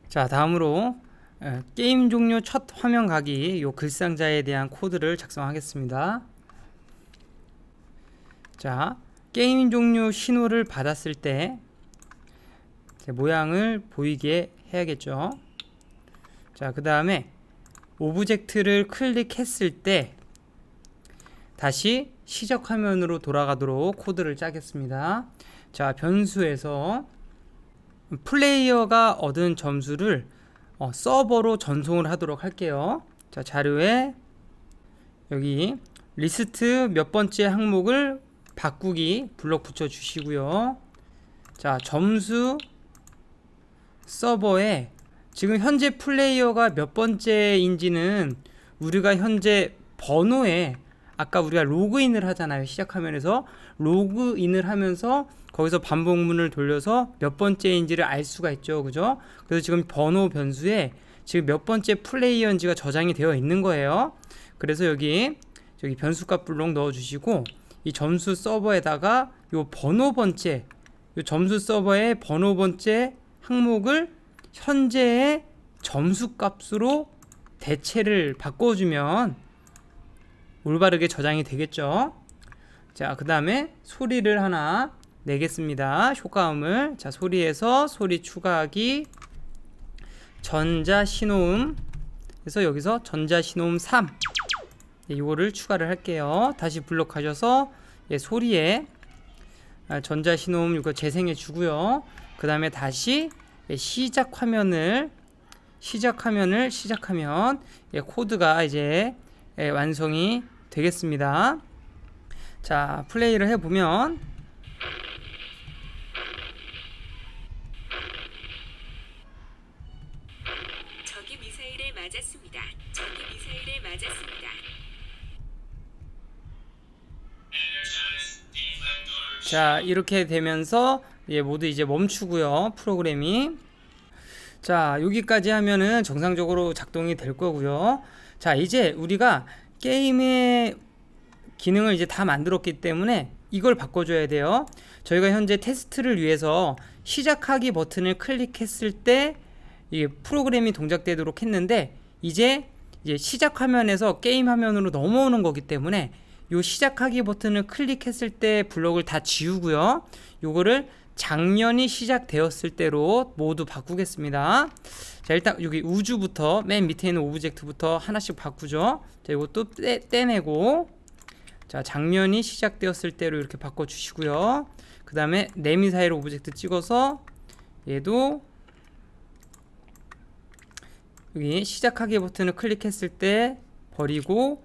자, 다음으로 게임 종료 첫 화면 가기 요 글상자에 대한 코드를 작성하겠습니다. 자, 게임 종료 신호를 받았을 때 모양을 보이게 해야겠죠. 자, 그 다음에 오브젝트를 클릭했을 때 다시 시작 화면으로 돌아가도록 코드를 짜겠습니다. 자, 변수에서 플레이어가 얻은 점수를 서버로 전송을 하도록 할게요. 자, 자료에 여기 리스트 몇 번째 항목을 바꾸기 블록 붙여 주시고요. 자, 점수 서버에 지금 현재 플레이어가 몇 번째인지는 우리가 현재 번호에 아까 우리가 로그인을 하잖아요. 시작 화면에서 로그인을 하면서 거기서 반복문을 돌려서 몇 번째인지를 알 수가 있죠. 그죠? 그래서 지금 번호 변수에 지금 몇 번째 플레이어인지가 저장이 되어 있는 거예요. 그래서 여기 변수값 블록 넣어 주시고 이 점수 서버에다가 요 번호 번째 요 점수 서버의 번호 번째 항목을 현재의 점수 값으로 대체를 바꿔주면 올바르게 저장이 되겠죠. 자, 그 다음에 소리를 하나 내겠습니다. 효과음을. 자, 소리에서 소리 추가하기 전자신호음 그래서 여기서 전자신호음 3 이거를 추가를 할게요. 다시 블록하셔서 소리에 전자신호음 이거 재생해 주고요. 그 다음에 다시 시작 화면을 시작하면 코드가 이제 완성이 되겠습니다. 자, 플레이를 해보면 적이 미사일을 맞았습니다. 적이 미사일을 맞았습니다. 자, 이렇게 되면서 모두 이제 멈추고요. 프로그램이. 자, 여기까지 하면은 정상적으로 작동이 될 거고요. 자, 이제 우리가 게임의 기능을 이제 다 만들었기 때문에 이걸 바꿔줘야 돼요. 저희가 현재 테스트를 위해서 시작하기 버튼을 클릭했을 때 이게 프로그램이 동작되도록 했는데 이제 시작 화면에서 게임 화면으로 넘어오는 거기 때문에 요 시작하기 버튼을 클릭했을 때 블럭을 다 지우고요. 요거를 장면이 시작되었을 때로 모두 바꾸겠습니다. 자, 일단 여기 우주부터 맨 밑에 있는 오브젝트부터 하나씩 바꾸죠. 자, 이것도 떼내고 자, 장면이 시작되었을 때로 이렇게 바꿔 주시고요. 그 다음에 네미사일 오브젝트 찍어서 얘도 여기 시작하기 버튼을 클릭했을 때 버리고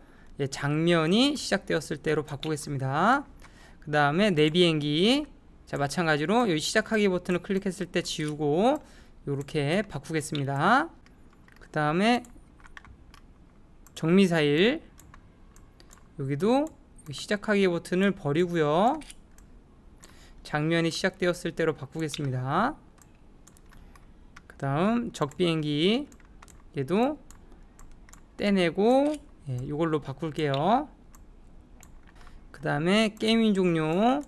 장면이 시작되었을 때로 바꾸겠습니다. 그 다음에 내 비행기 자, 마찬가지로 여기 시작하기 버튼을 클릭했을 때 지우고 이렇게 바꾸겠습니다. 그 다음에 정미사일 여기도 시작하기 버튼을 버리고요. 장면이 시작되었을 때로 바꾸겠습니다. 그 다음 적비행기 얘도 떼내고 이걸로 바꿀게요. 그 다음에 게임인 종료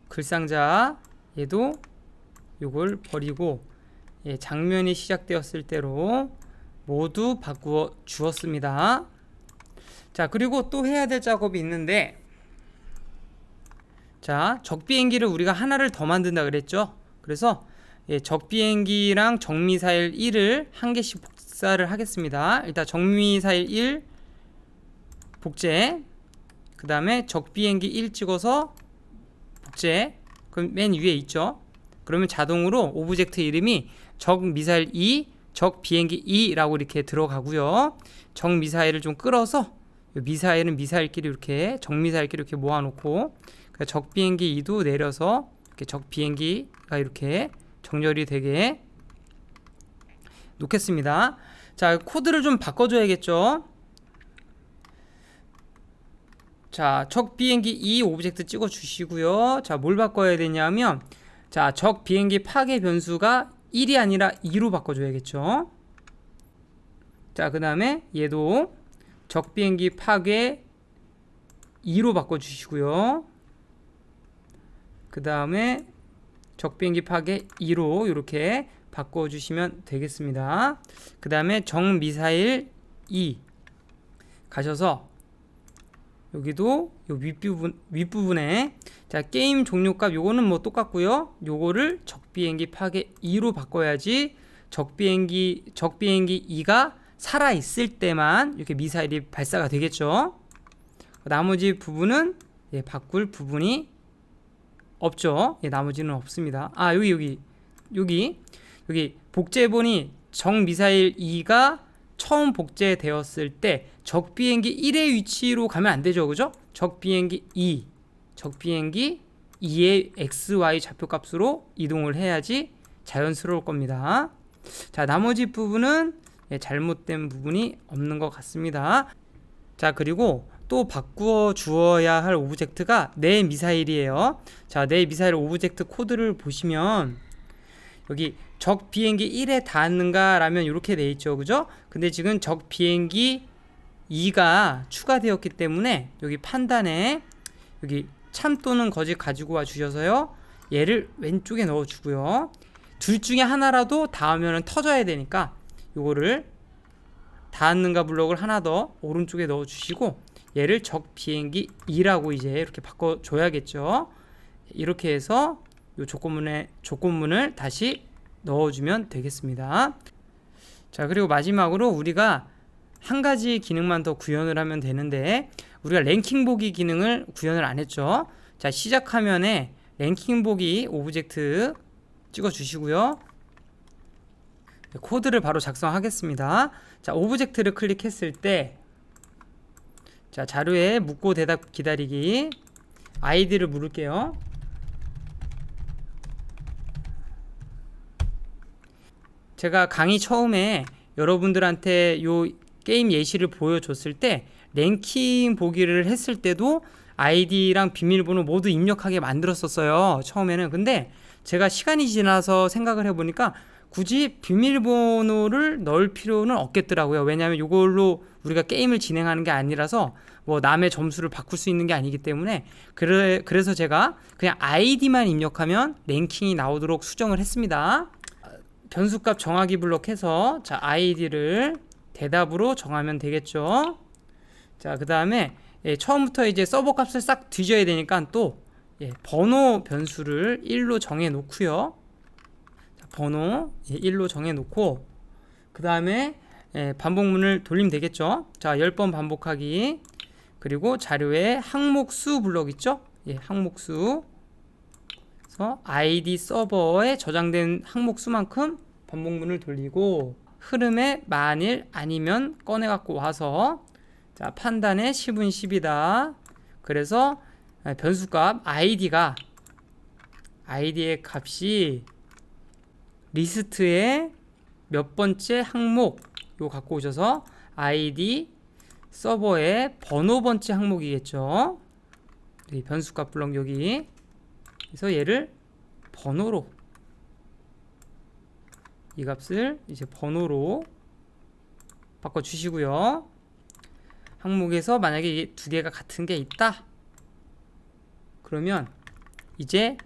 글상자 얘도 요걸 버리고 장면이 시작되었을 때로 모두 바꾸어 주었습니다. 자, 그리고 또 해야 될 작업이 있는데 자, 적비행기를 우리가 하나를 더 만든다 그랬죠. 그래서 적비행기랑 적미사일 1을 한 개씩 복사를 하겠습니다. 일단 적미사일 1 복제 그 다음에 적비행기 1 찍어서 복제 그럼 맨 위에 있죠. 그러면 자동으로 오브젝트 이름이 적미사일 2 적비행기 2라고 이렇게 들어가고요. 적미사일을 좀 끌어서 미사일은 미사일끼리 이렇게 적미사일끼리 이렇게 모아놓고 적비행기 2도 내려서 이렇게 적비행기가 이렇게 정렬이 되게 놓겠습니다. 자, 코드를 좀 바꿔줘야겠죠. 자, 적 비행기 2 오브젝트 찍어 주시고요. 자, 뭘 바꿔야 되냐면 자, 적 비행기 파괴 변수가 1이 아니라 2로 바꿔줘야겠죠. 자, 그 다음에 얘도 적 비행기 파괴 2로 바꿔주시고요. 그 다음에 적 비행기 파괴 2로 이렇게 바꿔주시면 되겠습니다. 그 다음에 정미사일 2 가셔서 여기도 요 윗부분에 자 게임 종료값 요거는 뭐 똑같고요. 요거를 적비행기 파괴 2로 바꿔야지 적비행기 2가 살아있을 때만 이렇게 미사일이 발사가 되겠죠. 나머지 부분은 바꿀 부분이 없죠. 나머지는 없습니다. 아 여기 복제본이 정미사일 2가 처음 복제되었을 때 적비행기 1의 위치로 가면 안 되죠. 그죠? 적비행기 2의 XY 좌표값으로 이동을 해야지 자연스러울 겁니다. 자, 나머지 부분은 잘못된 부분이 없는 것 같습니다. 자, 그리고 또 바꾸어 주어야 할 오브젝트가 내 미사일이에요. 자, 내 미사일 오브젝트 코드를 보시면 여기 적 비행기 1에 닿았는가 라면 이렇게 돼 있죠. 그죠? 근데 지금 적 비행기 2가 추가되었기 때문에 여기 판단에 여기 참 또는 거짓 가지고 와 주셔서요. 얘를 왼쪽에 넣어 주고요. 둘 중에 하나라도 닿으면 터져야 되니까 요거를 닿았는가 블록을 하나 더 오른쪽에 넣어 주시고 얘를 적 비행기 2라고 이제 이렇게 바꿔 줘야겠죠. 이렇게 해서 요 조건문을 다시 넣어주면 되겠습니다. 자, 그리고 마지막으로 우리가 한 가지 기능만 더 구현을 하면 되는데 우리가 랭킹 보기 기능을 구현을 안 했죠. 자, 시작 화면에 랭킹 보기 오브젝트 찍어 주시고요. 코드를 바로 작성하겠습니다. 자, 오브젝트를 클릭했을 때 자, 자료에 묻고 대답 기다리기 아이디를 물을게요. 제가 강의 처음에 여러분들한테 요 게임 예시를 보여줬을 때 랭킹 보기를 했을 때도 아이디랑 비밀번호 모두 입력하게 만들었었어요. 처음에는. 근데 제가 시간이 지나서 생각을 해보니까 굳이 비밀번호를 넣을 필요는 없겠더라고요. 왜냐하면 이걸로 우리가 게임을 진행하는 게 아니라서 뭐 남의 점수를 바꿀 수 있는 게 아니기 때문에 그래서 제가 그냥 아이디만 입력하면 랭킹이 나오도록 수정을 했습니다. 변수값 정하기 블록 해서 자 아이디를 대답으로 정하면 되겠죠. 자, 그 다음에 처음부터 이제 서버 값을 싹 뒤져야 되니까 또 번호 변수를 1로 정해 놓고요. 번호 1로 정해 놓고 그 다음에 반복문을 돌리면 되겠죠. 자, 10번 반복하기 그리고 자료에 항목수 블록 있죠. 항목수 그래서 아이디 서버에 저장된 항목수만큼 반복문을 돌리고 흐름에 만일 아니면 꺼내 갖고 와서 자 판단에 10은 10이다. 그래서 변수값 아이디의 값이 리스트의 몇 번째 항목 요 갖고 오셔서 아이디 서버의 번호 번째 항목이겠죠. 이 변수값 블록 여기 그래서 얘를 번호로 이 값을 이제 번호로 바꿔 주시고요. 항목에서 만약에 이게 두 개가 같은 게 있다 그러면 이제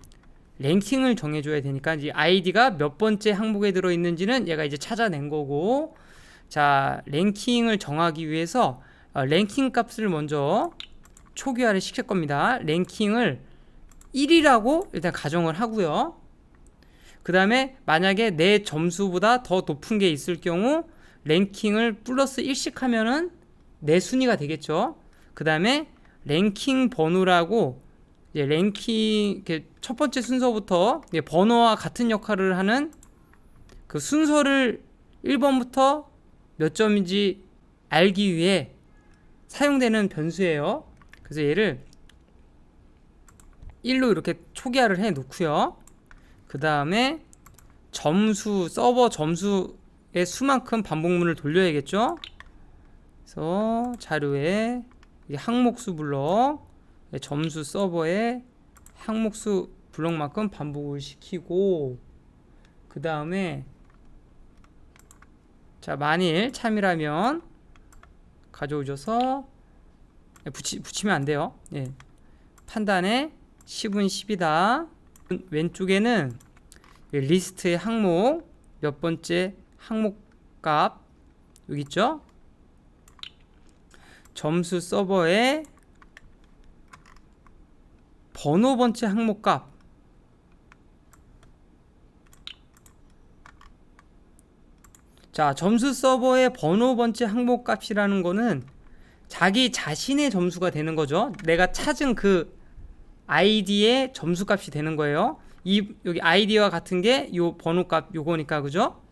랭킹을 정해줘야 되니까 이제 아이디가 몇 번째 항목에 들어있는지는 얘가 이제 찾아낸 거고 자 랭킹을 정하기 위해서 랭킹 값을 먼저 초기화를 시킬 겁니다. 랭킹을 1이라고 일단 가정을 하고요. 그 다음에 만약에 내 점수보다 더 높은 게 있을 경우 랭킹을 플러스 1씩 하면은 내 순위가 되겠죠. 그 다음에 랭킹 번호라고 랭킹 첫 번째 순서부터 번호와 같은 역할을 하는 그 순서를 1번부터 몇 점인지 알기 위해 사용되는 변수예요. 그래서 얘를 1로 이렇게 초기화를 해 놓고요. 그 다음에 점수 서버 점수의 수만큼 반복문을 돌려야겠죠. 그래서 자료에 항목수 블록 점수 서버에 항목수 블록만큼 반복을 시키고 그 다음에 자 만일 참이라면 가져오셔서 붙이면 안 돼요. 판단에 10은 10이다. 왼쪽에는 리스트의 항목 몇 번째 항목값 여기 있죠? 점수 서버의 번호 번째 항목값. 자, 점수 서버의 번호 번째 항목값이라는 거는 자기 자신의 점수가 되는 거죠. 내가 찾은 그 아이디의 점수값이 되는 거예요. 여기 아이디와 같은 게 요 번호값 요거니까, 그죠?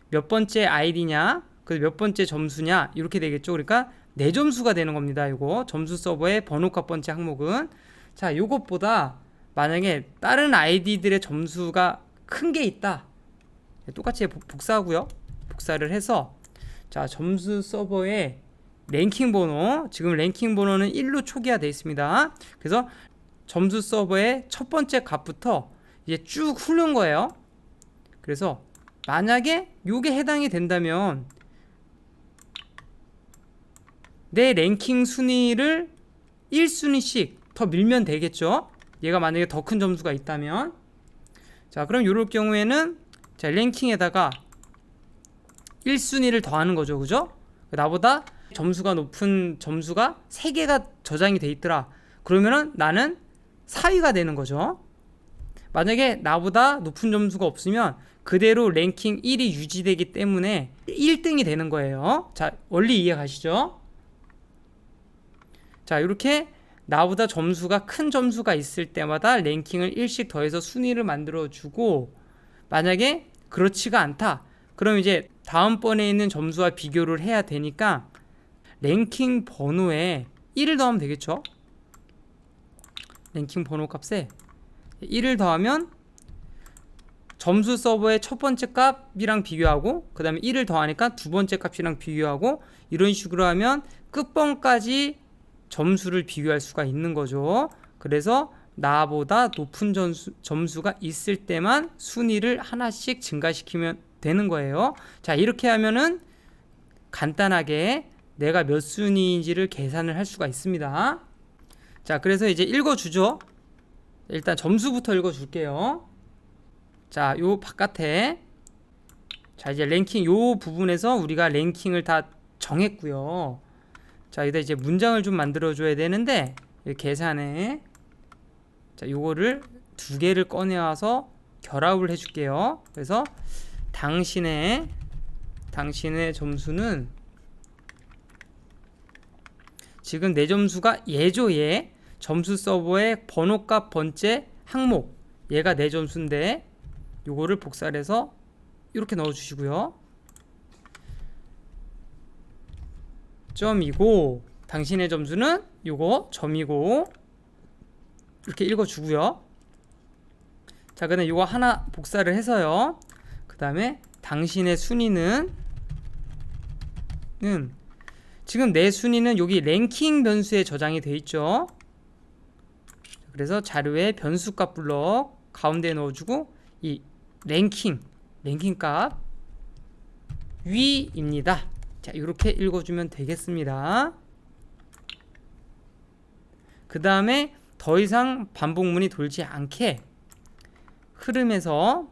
몇 번째 아이디냐, 그 몇 번째 점수냐, 이렇게 되겠죠. 그러니까 내 점수가 되는 겁니다. 요거 점수 서버의 번호값 번째 항목은. 자, 요것보다 만약에 다른 아이디들의 점수가 큰 게 있다, 똑같이 복사하고요. 복사를 해서, 자, 점수 서버의 랭킹 번호, 지금 랭킹 번호는 1로 초기화되어 있습니다. 그래서 점수 서버의 첫 번째 값부터 이제 쭉 흐른 거예요. 그래서 만약에 요게 해당이 된다면 내 랭킹 순위를 1순위씩 더 밀면 되겠죠. 얘가 만약에 더 큰 점수가 있다면. 자, 그럼 요럴 경우에는 자, 랭킹에다가 1순위를 더하는 거죠. 그죠? 나보다 점수가 높은 점수가 3개가 저장이 돼 있더라. 그러면은 나는 4위가 되는 거죠. 만약에 나보다 높은 점수가 없으면 그대로 랭킹 1이 유지되기 때문에 1등이 되는 거예요. 자, 원리 이해 가시죠? 자, 이렇게 나보다 점수가 큰 점수가 있을 때마다 랭킹을 1씩 더해서 순위를 만들어 주고, 만약에 그렇지가 않다, 그럼 이제 다음번에 있는 점수와 비교를 해야 되니까 랭킹 번호에 1을 더하면 되겠죠. 랭킹 번호 값에 1을 더하면 점수 서버의 첫 번째 값이랑 비교하고, 그 다음에 1을 더하니까 두 번째 값이랑 비교하고, 이런 식으로 하면 끝번까지 점수를 비교할 수가 있는 거죠. 그래서 나보다 높은 점수가 있을 때만 순위를 하나씩 증가시키면 되는 거예요. 자, 이렇게 하면은 간단하게 내가 몇 순위인지를 계산을 할 수가 있습니다. 자, 그래서 이제 읽어주죠. 일단 점수부터 읽어줄게요. 자, 요 바깥에, 자, 이제 랭킹 요 부분에서 우리가 랭킹을 다 정했고요. 자, 여기다 이제 문장을 좀 만들어줘야 되는데, 계산에, 자, 요거를 두 개를 꺼내와서 결합을 해줄게요. 그래서 당신의 점수는, 지금 내 점수가 얘죠, 얘. 점수 서버의 번호값 번째 항목, 얘가 내 점수인데 요거를 복사를 해서 이렇게 넣어주시고요. 점이고, 당신의 점수는 요거 점이고, 이렇게 읽어주고요. 자, 그다음에 요거 하나 복사를 해서요. 그 다음에 당신의 순위는, 지금 내 순위는 여기 랭킹 변수에 저장이 돼 있죠. 그래서 자료에 변수값 블럭 가운데에 넣어주고, 이 랭킹 값 위입니다. 자, 이렇게 읽어주면 되겠습니다. 그 다음에 더 이상 반복문이 돌지 않게 흐름에서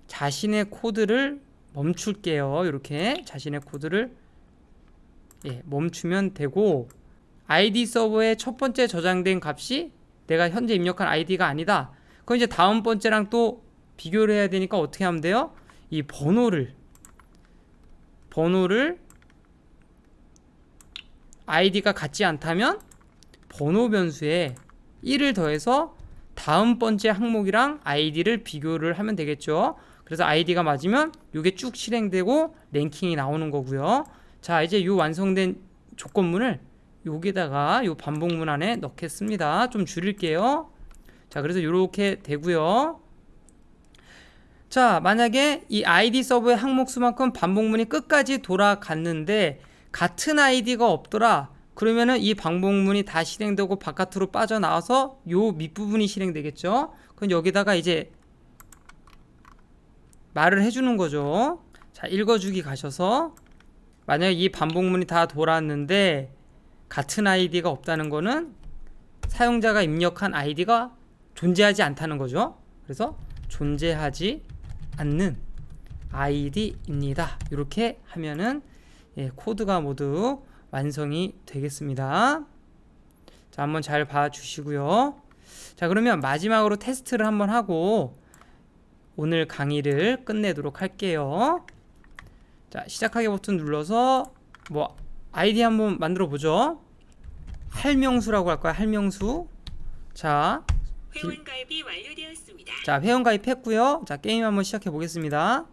자신의 코드를 멈출게요. 이렇게 자신의 코드를 멈추면 되고, 아이디 서버의 첫 번째 저장된 값이 내가 현재 입력한 아이디가 아니다. 그럼 이제 다음 번째랑 또 비교를 해야 되니까 어떻게 하면 돼요? 이 번호를 아이디가 같지 않다면 번호 변수에 1을 더해서 다음 번째 항목이랑 아이디를 비교를 하면 되겠죠. 그래서 아이디가 맞으면 이게 쭉 실행되고 랭킹이 나오는 거고요. 자, 이제 이 완성된 조건문을 여기다가 이 반복문 안에 넣겠습니다. 좀 줄일게요. 자, 그래서 이렇게 되고요. 자, 만약에 이 아이디 서버의 항목 수만큼 반복문이 끝까지 돌아갔는데 같은 아이디가 없더라. 그러면은 이 반복문이 다 실행되고 바깥으로 빠져나와서 요 밑부분이 실행되겠죠. 그럼 여기다가 이제 말을 해주는 거죠. 자, 읽어주기 가셔서, 만약에 이 반복문이 다 돌았는데 같은 아이디가 없다는 거는 사용자가 입력한 아이디가 존재하지 않다는 거죠. 그래서 존재하지 않는 id입니다. 이렇게 하면은 코드가 모두 완성이 되겠습니다. 자, 한번 잘 봐주시고요. 자, 그러면 마지막으로 테스트를 한번 하고 오늘 강의를 끝내도록 할게요. 자, 시작하기 버튼 눌러서 뭐 아이디 한번 만들어 보죠. 할명수라고 할까요? 할명수. 자, 회원 가입이 완료되었습니다. 자, 회원 가입했고요. 자, 게임 한번 시작해 보겠습니다.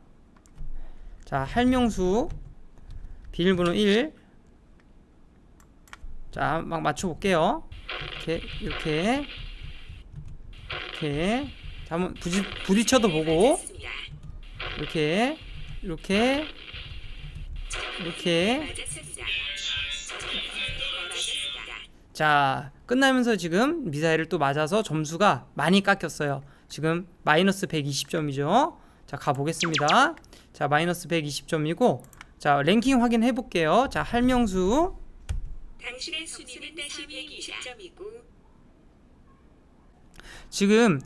자, 할명수 비밀번호 1. 자, 막 맞춰 볼게요. 이렇게. 자, 한번 부딪혀도 보고. 맞았습니다. 이렇게. 맞았습니다. 자, 끝나면서 지금 미사일을 또 맞아서 점수가 많이 깎였어요. 지금 마이너스 120점이죠. 자, 가보겠습니다. 자, 마이너스 120점이고, 자, 랭킹 확인해 볼게요. 자, 할명수. 당신의 순위는 다시 120점이고 지금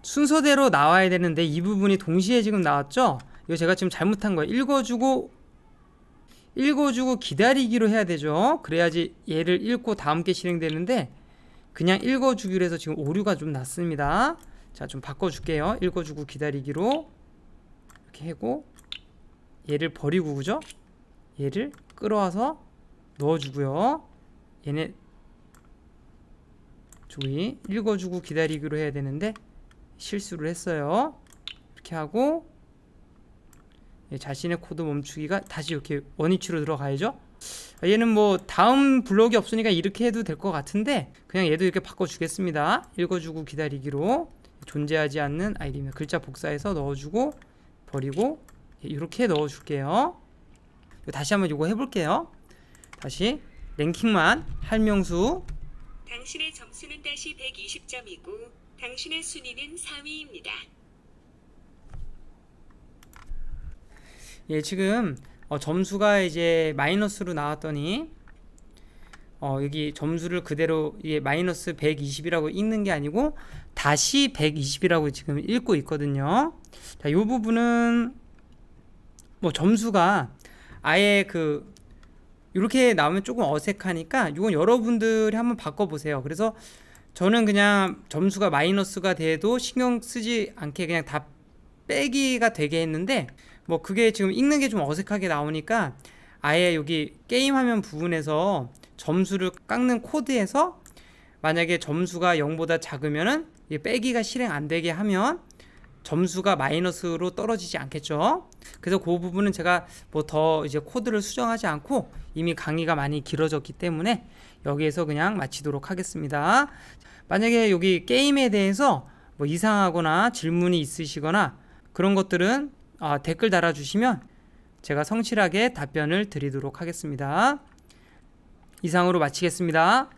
순서대로 나와야 되는데 이 부분이 동시에 지금 나왔죠? 이거 제가 지금 잘못한 거예요. 읽어주고 기다리기로 해야 되죠. 그래야지 얘를 읽고 다음 게 실행되는데 그냥 읽어주기로 해서 지금 오류가 좀 났습니다. 자, 좀 바꿔줄게요. 읽어주고 기다리기로 이렇게 하고 얘를 버리고, 그죠? 얘를 끌어와서 넣어주고요. 얘네 저기 읽어주고 기다리기로 해야 되는데 실수를 했어요. 이렇게 하고 자신의 코드 멈추기가 다시 이렇게 원위치로 들어가야죠. 얘는 뭐 다음 블록이 없으니까 이렇게 해도 될 것 같은데 그냥 얘도 이렇게 바꿔주겠습니다. 읽어주고 기다리기로 존재하지 않는 아이디입니다. 글자 복사해서 넣어주고 버리고 이렇게 넣어줄게요. 다시 한번 이거 해볼게요. 다시 랭킹만 할명수. 당신의 점수는 다시 120점이고 당신의 순위는 3위입니다. 지금 점수가 이제 마이너스로 나왔더니 여기 점수를 그대로 이게 마이너스 120이라고 읽는 게 아니고 다시 120이라고 지금 읽고 있거든요. 자, 이 부분은 뭐 점수가 아예 이렇게 나오면 조금 어색하니까 이건 여러분들이 한번 바꿔보세요. 그래서 저는 그냥 점수가 마이너스가 돼도 신경 쓰지 않게 그냥 다 빼기가 되게 했는데 뭐 그게 지금 읽는 게 좀 어색하게 나오니까 아예 여기 게임 화면 부분에서 점수를 깎는 코드에서 만약에 점수가 0보다 작으면은 빼기가 실행 안 되게 하면 점수가 마이너스로 떨어지지 않겠죠. 그래서 그 부분은 제가 뭐 더 이제 코드를 수정하지 않고 이미 강의가 많이 길어졌기 때문에 여기에서 그냥 마치도록 하겠습니다. 만약에 여기 게임에 대해서 뭐 이상하거나 질문이 있으시거나 그런 것들은 댓글 달아주시면 제가 성실하게 답변을 드리도록 하겠습니다. 이상으로 마치겠습니다.